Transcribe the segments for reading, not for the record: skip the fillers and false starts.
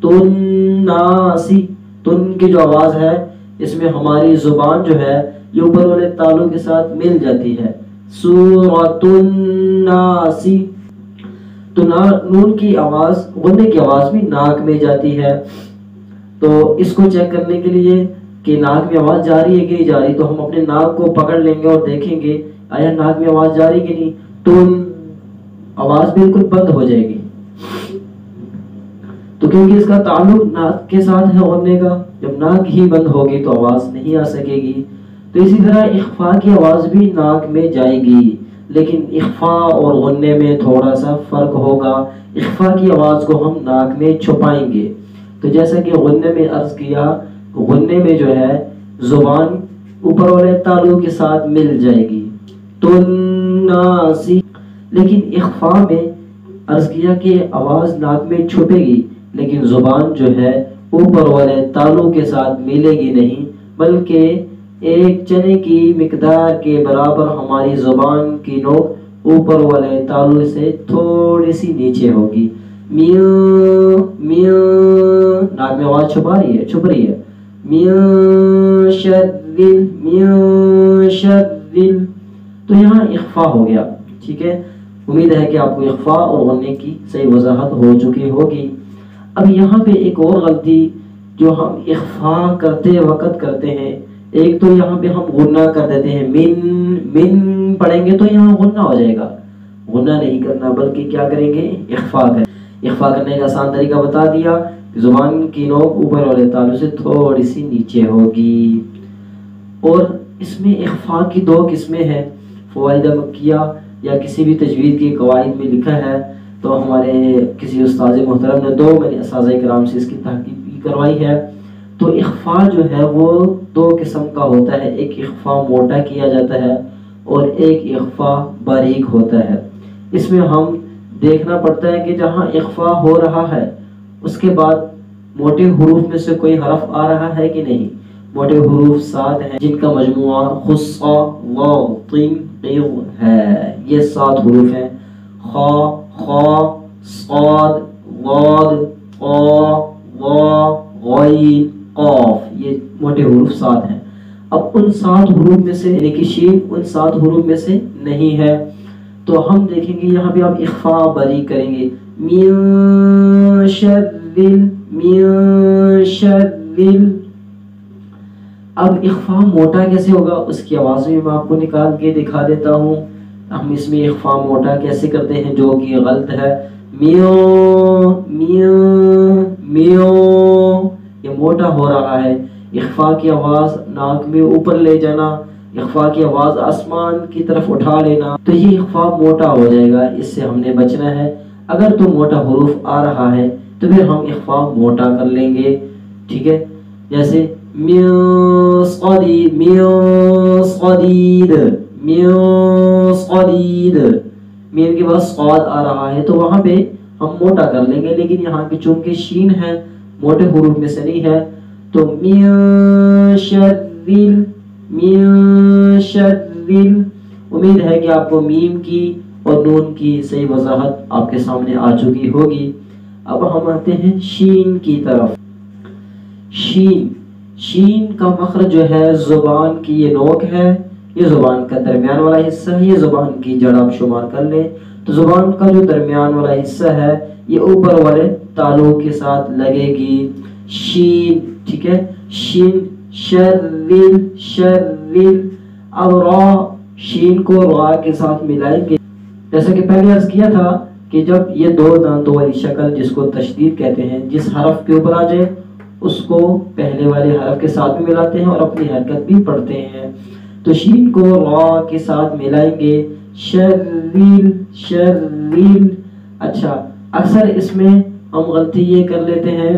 تناسی، تن کی جو آواز ہے اس میں ہماری زبان جو ہے یہ اوپر والے تالوں کے ساتھ مل جاتی ہے. سورۃ الناس. تو نون کی آواز، غنے کی آواز بھی ناک میں جاتی ہے. تو اس کو چیک کرنے کے لیے کہ ناک میں آواز جاری ہے کہ نہیں جاری، تو ہم اپنے ناک کو پکڑ لیں گے اور دیکھیں گے آیا ناک میں آواز جاری کہ نہیں. تو آواز بالکل بند ہو جائے گی. تو کیونکہ اس کا تعلق ناک کے ساتھ ہے غنے کا، جب ناک ہی بند ہوگی تو آواز نہیں آ سکے گی. تو اسی طرح اخفا کی آواز بھی ناک میں جائے گی، لیکن اخفا اور غنے میں تھوڑا سا فرق ہوگا. اخفا کی آواز کو ہم ناک میں چھپائیں گے. تو جیسا کہ غنے میں عرض کیا، غنے میں جو ہے زبان اوپر والے تالوں کے ساتھ مل جائے گی. تناسی. لیکن اخفا میں عرض کیا کہ آواز ناک میں چھپے گی، لیکن زبان جو ہے اوپر والے تالوں کے ساتھ ملے گی نہیں، بلکہ ایک چنے کی مقدار کے برابر ہماری زبان کی نوک اوپر والے تالوں سے تھوڑی سی نیچے ہوگی. میو میو، ناک میں آواز چھپ رہی ہے. میو شدل، میو شدل. تو یہاں اخفا ہو گیا. ٹھیک ہے، امید ہے کہ آپ کو اخفا اور غنے کی صحیح وضاحت ہو چکی ہوگی. اب یہاں پہ ایک اور غلطی جو ہم اخفا کرتے وقت کرتے ہیں، ایک تو یہاں پہ ہم غنہ کر دیتے ہیں. من من پڑھیں گے تو یہاں غنہ ہو جائے گا. غنہ نہیں کرنا بلکہ کیا کریں گے؟ اخفا کریں. اخفا کرنے کا آسان طریقہ بتا دیا، زبان کی نوک اوپر والے تالوں سے تھوڑی سی نیچے ہوگی. اور اس میں اخفا کی دو قسمیں ہیں. فوائد مکیہ یا کسی بھی تجوید کی قواعد میں لکھا ہے، تو ہمارے کسی استاذ محترم نے دو میرے اساتذہ کرام سے اس کی تحقیق کروائی ہے. تو اخفا جو ہے وہ دو قسم کا ہوتا ہے. ایک اخفا موٹا کیا جاتا ہے اور ایک اخفا باریک ہوتا ہے. اس میں ہم دیکھنا پڑتا ہے کہ جہاں اخفا ہو رہا ہے اس کے بعد موٹے حروف میں سے کوئی حرف آ رہا ہے کہ نہیں. موٹے حروف 7 ہیں جن کا مجموعہ خصا و طین قیض ہے. یہ 7 حروف ہیں: خا، خا، صاد، ضاد، قا، وا، غین، قاف. یہ موٹے حروف 7 ہیں. اب ان 7 حروف میں سے یعنی کہ شین ان 7 حروف میں سے نہیں ہے، تو ہم دیکھیں گے یہاں پہ آپ اخفا باریک کریں گے. من شذل، من شذل. اب اخفا موٹا کیسے ہوگا اس کی آواز میں آپ کو نکال کے دکھا دیتا ہوں. ہم اس میں اخفا موٹا کیسے کرتے ہیں جو کہ غلط ہے. میو میو میو، یہ موٹا ہو رہا ہے. اخفا کی آواز ناک میں اوپر لے جانا، اخفا کی آواز آسمان کی طرف اٹھا لینا، تو یہ اخفا موٹا ہو جائے گا. اس سے ہم نے بچنا ہے. اگر تو موٹا حروف آ رہا ہے تو پھر ہم اخفا موٹا کر لیں گے. ٹھیک ہے، جیسے میو صدید، میو صدید، میو صدید. میم کے بعد صاد آ رہا ہے تو وہاں پہ ہم موٹا کر لیں گے، لیکن یہاں پہ چونکہ شین ہے موٹے حروف میں سے نہیں ہے، تو میو شذل، میو شذل. امید ہے کہ آپ کو میم کی اور نون کی صحیح وضاحت آپ کے سامنے آ چکی ہوگی. اب ہم آتے ہیں شین کی طرف. شین، شین کا مخرج جو ہے زبان کی یہ نوک ہے، یہ زبان کا درمیان والا حصہ ہے، یہ زبان کی جڑ آپ شمار کر لیں. تو زبان کا جو درمیان والا حصہ ہے یہ اوپر والے تالوں کے ساتھ لگے گی. شین. ٹھیک ہے، شین، شذل، شذل. اب را، شین کو را کے ساتھ ملائیں گے. جیسا کہ پہلے عرض کیا تھا کہ جب یہ دو دانتوں والی شکل جس کو تشدید کہتے ہیں، جس حرف کے اوپر آ جائے اس کو پہلے والے حرف کے ساتھ بھی ملاتے ہیں اور اپنی حرکت بھی پڑھتے ہیں. تو شین کو را کے ساتھ ملائیں گے. شذل، شذل. اچھا، اکثر اس میں ہم غلطی یہ کر لیتے ہیں،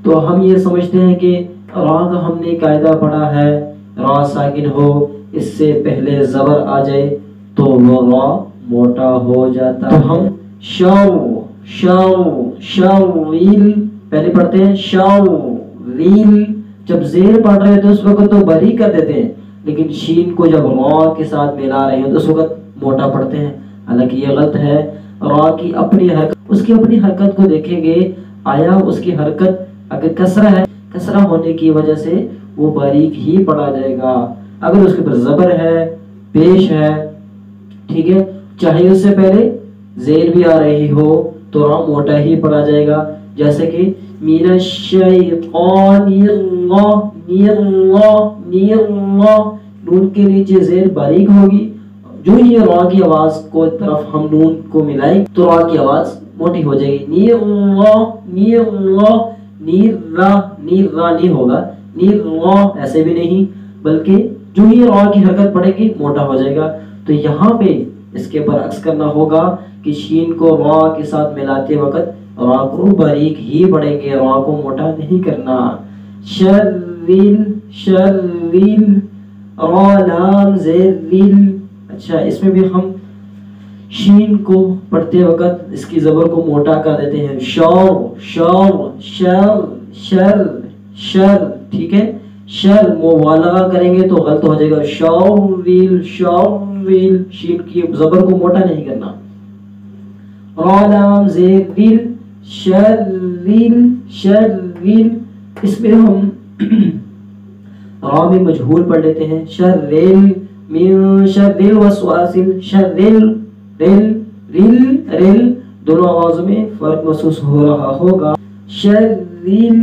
تو ہم یہ سمجھتے ہیں کہ را کا ہم نے قاعدہ پڑھا ہے را ساکن ہو، اس سے پہلے زبر آ جائے تو وہ را موٹا ہو جاتا. تو ہم شاو، شاو، شاویل پہلے پڑھتے ہیں. شاویل جب زیر پڑھ رہے تو اس وقت تو بری کر دیتے ہیں، لیکن شین کو جب را کے ساتھ ملا رہے ہیں تو اس وقت موٹا پڑھتے ہیں. حالانکہ یہ غلط ہے. را کی اپنی حرکت اس کی اپنی حرکت کو دیکھیں گے، آیا اس کی حرکت اگر کسرہ ہے، کسرہ ہونے کی وجہ سے وہ باریک ہی پڑھا جائے گا. اگر اس کے اوپر زبر ہے، پیش ہے، ٹھیک ہے، چاہے اس سے پہلے زیر بھی آ رہی ہو تو را موٹا ہی پڑھا جائے گا. جیسے کہ من الشیطان نون کے نیچے زیر باریک ہوگی، جو ہی را کی آواز کو طرف ہم نون کو ملائیں تو را کی آواز موٹی ہو جائے گی. نیر را نہیں ہوگا، نیر را ایسے بھی نہیں، بلکہ جو ہی را کی حرکت پڑے گی موٹا ہو جائے گا. تو یہاں پہ اس کے برعکس کرنا ہوگا کہ شین کو را کے ساتھ ملاتے وقت را کو باریک ہی پڑھیں گے، را کو موٹا نہیں کرنا. شرریل را لام زیر ریل. اچھا، اس میں بھی ہم شین کو پڑھتے وقت اس کی زبر کو موٹا کر دیتے ہیں. شر، ٹھیک ہے، شر مبالغہ کریں گے تو غلط ہو جائے گا. شاویل شین کی زبر کو موٹا نہیں کرنا. را لام زیر ریل شرریل. اس میں ہم را میں مجہول پڑھ لیتے ہیں. شرریل من شرریل وسواسل. شرریل ریل دونوں آوازوں میں فرق محسوس ہو رہا ہوگا. شرریل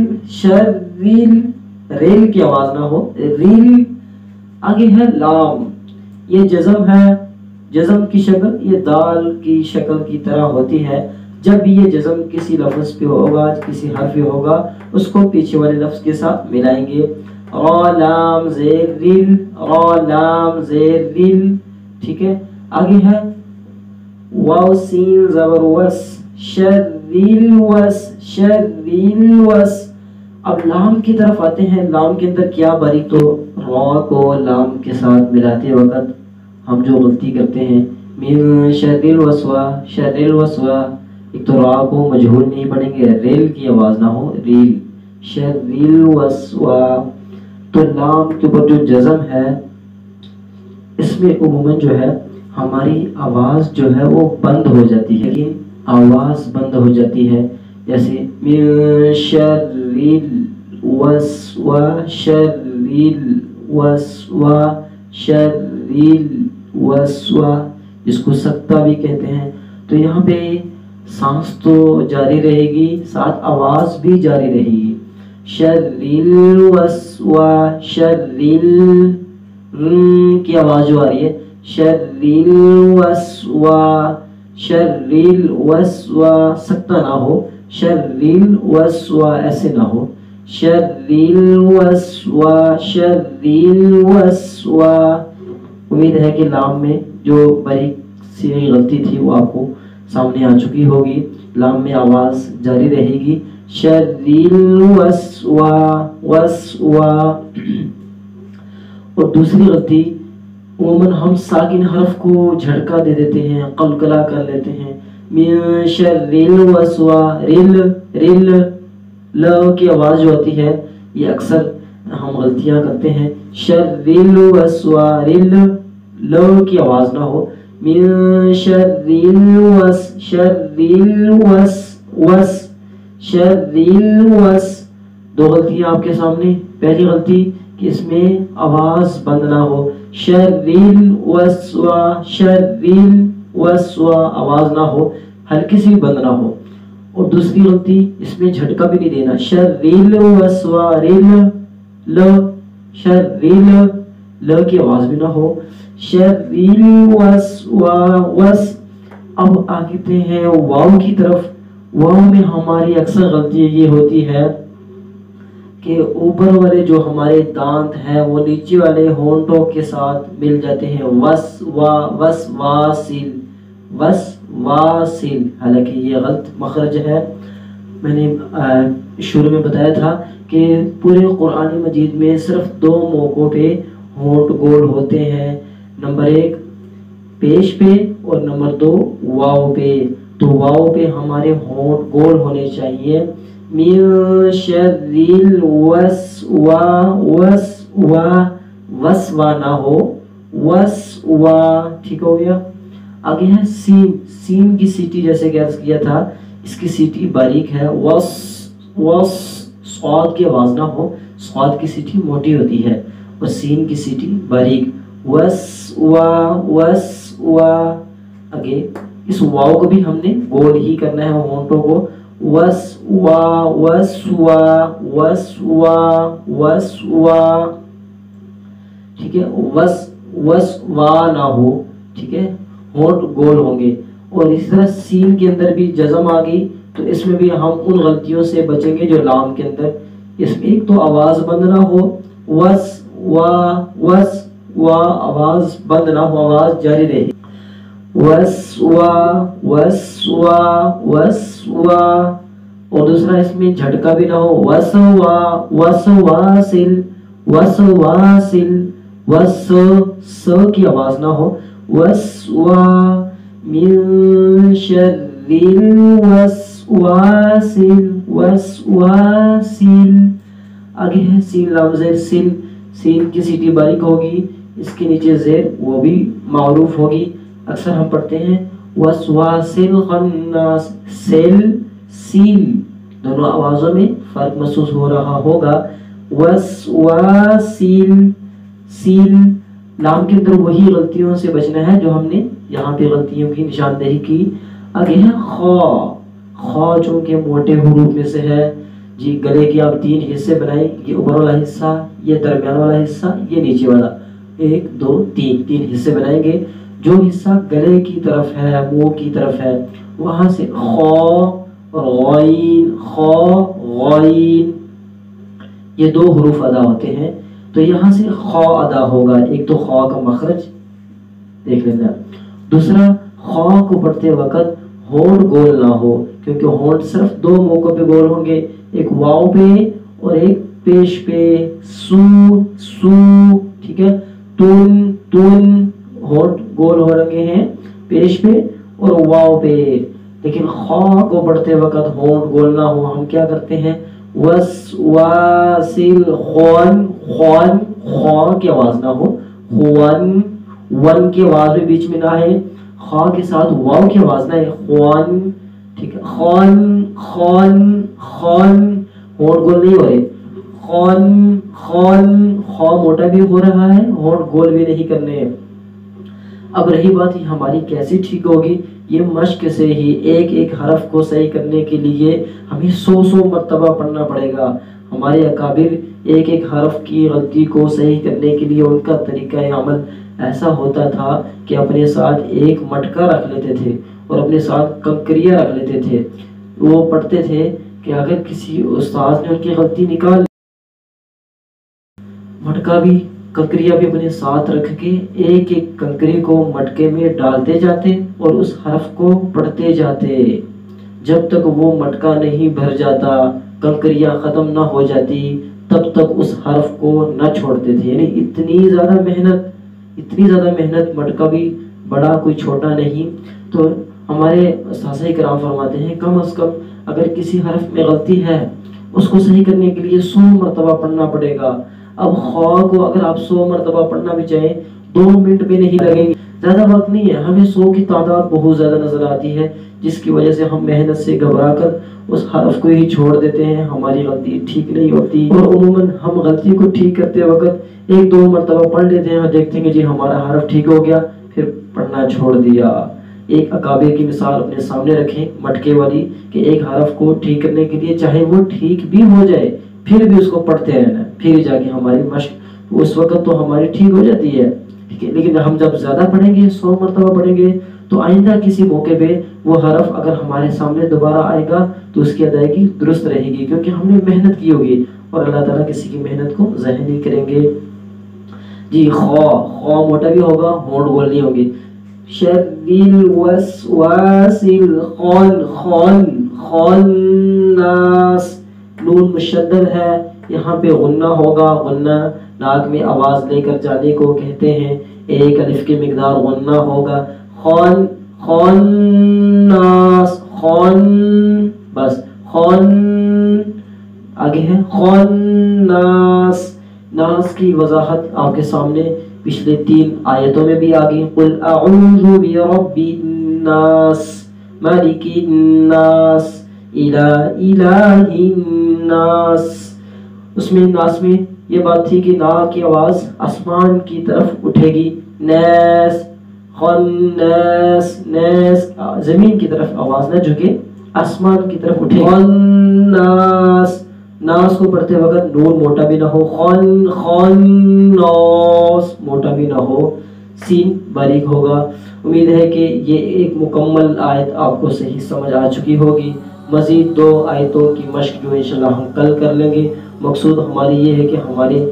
ریل کی آواز نہ ہو، ریل. آگے ہے لام، یہ جزم ہے. جزم کی شکل یہ دال کی شکل کی طرح ہوتی ہے. جب بھی یہ جزم کسی لفظ پہ ہوگا، کسی حرف پہ ہوگا، اس کو پیچھے والے لفظ کے ساتھ ملائیں گے. را لام زیر ریل، ٹھیک ہے. آگے ہے واو سین زبر وس شرریل وس. اب لام کی طرف آتے ہیں. لام کے اندر کیا باریک، تو را کو لام کے ساتھ ملاتے وقت ہم جو غلطی کرتے ہیں، من شرریل وسوا. ایک تو را کو مجہول نہیں پڑھیں گے، ریل کی آواز نہ ہو، ریل. شرریل وسوا. تو لام کے اوپر جو جزم ہے اس میں عموماً جو ہے ہماری آواز جو ہے وہ بند ہو جاتی ہے، لیکن آواز بند ہو جاتی ہے. جیسے من شرریل وسوا، جس کو سکتہ بھی کہتے ہیں. تو یہاں پہ سانس تو جاری رہے گی، ساتھ آواز بھی جاری رہے گی. شرریل وسوا، شرریل کی آواز جو آ رہی ہے، شرریل وسوا سکتہ نہ ہو، شرریل وسوا ایسے نہ ہو. شرریل وسوا. امید ہے کہ لام میں جو باریک سی غلطی تھی وہ آپ کو سامنے آ چکی ہوگی. لام میں آواز جاری رہے گی. شرریل وسوا. اور دوسری غلطی، عموماً ہم ساکن حرف کو جھٹکا دے دیتے ہیں، قلقلہ کر لیتے ہیں. من شرریل وسوا، ریل ل کی آواز جو ہوتی ہے یہ اکثر ہم غلطیاں کرتے ہیں. شرریل وسوا، ریل ل کی آواز نہ ہو. من شرریل وس. دو غلطیاں آپ کے سامنے. پہلی غلطی کہ اس میں آواز بند نہ ہو، شرریل وسوا آواز نہ ہو، ہلکی سی بند نہ ہو. اور دوسری غلطی اس میں جھٹکا بھی نہیں دینا، شرریل وسوا ریل شرریل ل کی آواز بھی نہ ہو، شرریل وس. اب آگے ہیں واو کی طرف. واو میں ہماری اکثر غلطی یہ ہوتی ہے کہ اوپر والے جو ہمارے دانت ہیں وہ نیچے والے ہونٹوں کے ساتھ مل جاتے ہیں. واسل. حالانکہ یہ غلط مخرج ہے. میں نے شروع میں بتایا تھا کہ پورے قرآن مجید میں صرف 2 موقعوں پہ ہونٹ گول ہوتے ہیں. نمبر 1 پیش پہ اور نمبر 2 واو پہ. تو واو پہ ہمارے ہونٹ گول ہونے چاہیے. من شرریل وسوا نہ ہو، وسوا. ٹھیک ہو گیا. آگے ہے سین. سین کی سیٹی جیسے کہ عرض کیا تھا اس کی سیٹی باریک ہے، وس وس، صاد کی آواز نہ ہو، صاد کی سیٹی موٹی ہوتی ہے اور سین کی سیٹی باریک، وس وا وس وا۔ آگے اس واو کو بھی ہم نے گول ہی کرنا ہے ہونٹوں کو، وس وا وس وا وس وا وس وا، ٹھیک ہے، وس وس وا نہ ہو، ٹھیک ہے، ہونٹ گول ہوں گے۔ اور اس طرح سین کے اندر بھی جزم آ گئی تو اس میں بھی ہم ان غلطیوں سے بچیں گے جو لام کے اندر، اس میں ایک تو آواز بند نہ ہو، وس وا وس وا، آواز بند نہ ہو، آواز جاری رہے، وس وا وس وا وس وا۔ اور دوسرا اس میں جھٹکا بھی نہ ہو، وس وا وس واسل وس واسل، وس س کی آواز نہ ہو، وس وا من شر الوسواسل وسواسل۔ آگے ہے سین لام زیر سل، سین کی سیٹی باریک ہوگی، اس کے نیچے زیر وہ بھی معروف ہوگی، اکثر ہم پڑھتے ہیں وسواسل خناس، سیل سیل دونوں آوازوں میں فرق محسوس ہو رہا ہوگا، وسواسل سیل۔ لام کے اندر وہی غلطیوں سے بچنا ہے جو ہم نے یہاں پہ غلطیوں کی نشاندہی کی۔ آگے ہے خا، خا چونکہ موٹے حروف میں سے ہے، جی گلے کے آپ 3 حصے بنائیں، یہ اوپر والا حصہ، یہ درمیان والا حصہ، یہ نیچے والا، 1 2 3 حصے بنائیں گے۔ جو حصہ گلے کی طرف ہے، منہ کی طرف ہے، وہاں سے خا اور غائن، خا غائن، یہ 2 حروف ادا ہوتے ہیں، تو یہاں سے خا ادا ہوگا۔ ایک تو خا کا مخرج دیکھ لینا، دوسرا خا کو پڑھتے وقت ہونٹ گول نہ ہو، کیونکہ ہونٹ صرف 2 موقعوں پہ گول ہوں گے، ایک واو پہ اور ایک پیش پہ، سو سو، ٹھیک ہے، تن تن، ہونٹ گول ہو رکھے ہیں پیش پہ اور واو پہ، لیکن خا کو پڑھتے وقت ہونٹ گول نہ ہو، ہم کیا کرتے ہیں، وس واسل خوان، خوان خا کی آواز نہ ہو، خوان، ون کی آواز بھی بیچ میں نہ ہے، خا کے ساتھ واو کی آواز نہ ہے، خوان، ٹھیک ہے، خان خان خان، ہونٹ گول نہیں ہو رہے، خان خان، خا موٹا بھی ہو رہا ہے، ہونٹ گول بھی نہیں کرنے۔ اب رہی بات ہماری کیسے ٹھیک ہوگی، یہ مشق سے ہی، ایک ایک حرف کو صحیح کرنے کے لیے ہمیں 100 مرتبہ پڑھنا پڑے گا۔ ہمارے اکابر ایک ایک حرف کی غلطی کو صحیح کرنے کے لیے ان کا طریقہ عمل ایسا ہوتا تھا کہ اپنے ساتھ ایک مٹکا رکھ لیتے تھے اور اپنے ساتھ کنکریاں رکھ لیتے تھے۔ وہ پڑھتے تھے کہ اگر کسی استاد نے ان کی غلطی نکال، مٹکا بھی کنکریاں بھی اپنے ساتھ رکھ کے ایک ایک کنکری کو مٹکے میں ڈالتے جاتے اور اس حرف کو پڑھتے جاتے، جب تک وہ مٹکا نہیں بھر جاتا، کنکریاں ختم نہ ہو جاتی، تب تک اس حرف کو نہ چھوڑتے تھے۔ یعنی اتنی زیادہ محنت، مٹکا بھی بڑا کوئی چھوٹا نہیں۔ تو ہمارے اساتذہ کرام فرماتے ہیں کم از کم اگر کسی حرف میں غلطی ہے اس کو صحیح کرنے کے لیے 100 مرتبہ پڑھنا پڑے گا۔ اب خا کو اگر آپ 100 مرتبہ پڑھنا بھی چاہیں 2 منٹ بھی نہیں لگیں گے، زیادہ وقت نہیں ہے، ہمیں 100 کی تعداد بہت زیادہ نظر آتی ہے، جس کی وجہ سے ہم محنت سے گھبرا کر اس حرف کو ہی چھوڑ دیتے ہیں، ہماری غلطی ٹھیک نہیں ہوتی۔ اور عموماً ہم غلطی کو ٹھیک کرتے وقت 1-2 مرتبہ پڑھ لیتے ہیں اور دیکھتے ہیں کہ جی ہمارا حرف ٹھیک ہو گیا، پھر پڑھنا چھوڑ دیا۔ ایک اکابر کی مثال اپنے سامنے رکھیں مٹکے والی، کہ ایک حرف کو ٹھیک کرنے کے لیے چاہے وہ ٹھیک بھی ہو جائے پھر بھی اس کو پڑھتے رہنا ہے، پھر جا کے ہماری مشق اس وقت تو ہماری ٹھیک ہو جاتی ہے، ٹھیک ہے، لیکن ہم جب زیادہ پڑھیں گے 100 مرتبہ پڑھیں گے تو آئندہ کسی موقع پہ وہ حرف اگر ہمارے سامنے دوبارہ آئے گا تو اس کی ادائیگی درست رہے گی، کیونکہ ہم نے محنت کی ہوگی، اور اللہ تعالیٰ کسی کی محنت کو ضائع نہیں کریں گے۔ جی خا موٹا بھی ہوگا، ہونٹ گول نہیں ہوگی، شر الوسواس خناس، نون مشدد ہے، یہاں پہ غنہ ہوگا، غنہ ناک میں آواز لے کر جانے کو کہتے ہیں، ایک الف کی مقدار غنہ ہوگا، خناس، خن بس، خن، آگے ہے خناس، ناس کی وضاحت آپ کے سامنے پچھلے 3 آیتوں میں بھی آگئی، قل اعوذ برب الناس ملک الناس، الہ الناس، اس میں ناس میں یہ بات تھی کہ نا کی آواز آسمان کی طرف اٹھے گی، نیس خناس، نیس زمین کی طرف آواز نہ جھکے، آسمان کی طرف اٹھے گی، خناس، ناس کو پڑھتے وقت نون موٹا بھی نہ ہو، خناس موٹا بھی نہ ہو، سین باریک ہوگا۔ امید ہے کہ یہ ایک مکمل آیت آپ کو صحیح سمجھ آ چکی ہوگی۔ مزید 2 آیتوں کی مشق جو انشاءاللہ ہم کل کر لیں گے۔ مقصود ہماری یہ ہے کہ ہماری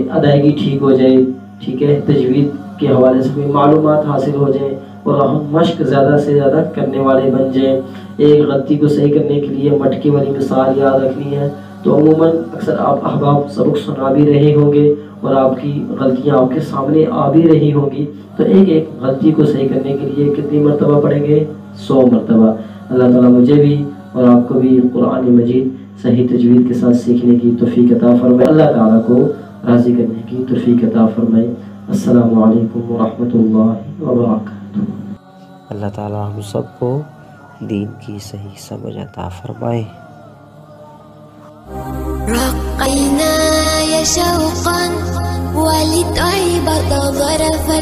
ادائیگی ٹھیک ہو جائے، ٹھیک ہے، تجوید کے حوالے سے کوئی معلومات حاصل ہو جائیں اور ہم مشق زیادہ سے زیادہ کرنے والے بن جائیں۔ ایک غلطی کو صحیح کرنے کے لیے مٹکے والی مثال یاد رکھنی ہے۔ تو عموماً اکثر آپ احباب سبق سنا بھی رہے ہوں گے اور آپ کی غلطیاں آپ کے سامنے آ بھی رہی ہوں گی، تو ایک ایک غلطی کو صحیح کرنے کے لیے کتنی مرتبہ پڑھیں گے؟ 100 مرتبہ۔ اللہ تعالیٰ مجھے بھی اور آپ کو بھی قرآن مجید صحیح تجوید کے ساتھ سیکھنے کی توفیق عطا فرمائے، اللہ تعالیٰ کو راضی کرنے کی توفیق عطا فرمائے۔ السلام علیکم ورحمۃ اللہ وبرکاتہ۔ اللہ تعالیٰ ہم سب کو دین کی صحیح سمجھ عطا فرمائے۔ رقينا يا شوقا ولتعيب ظرفا